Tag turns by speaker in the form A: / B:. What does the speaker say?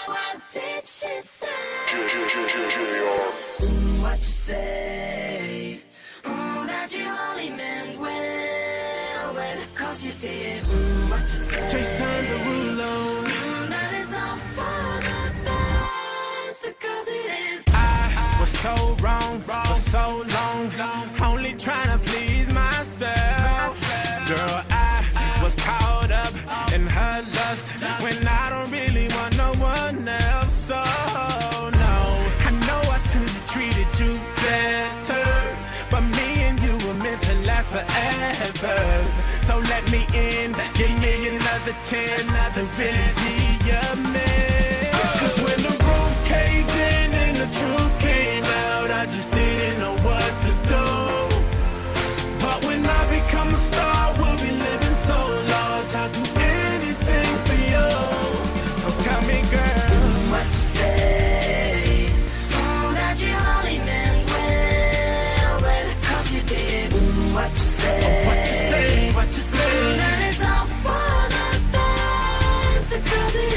A: What did she say?
B: What you say? That you only meant well, cause you did. What you say?
C: Jason Derulo.
B: That it's all for the best, cause it is.
C: I was so wrong for so long, only trying to please myself. Girl, I was caught up in her lust when I don't really want no one else. So no, I know I should have treated you better, but me and you were meant to last forever. So let me in, give me another chance to really be your man. Cause when the roof caved in and the truth came out, I just didn't know what to do. But when I become a star, we'll be living so large, I'll do anything for you. So tell me, girl,
B: what you say? That you only meant well, cause you did. What you say?
C: what you say, what you say?
B: That it's all for the best, cause it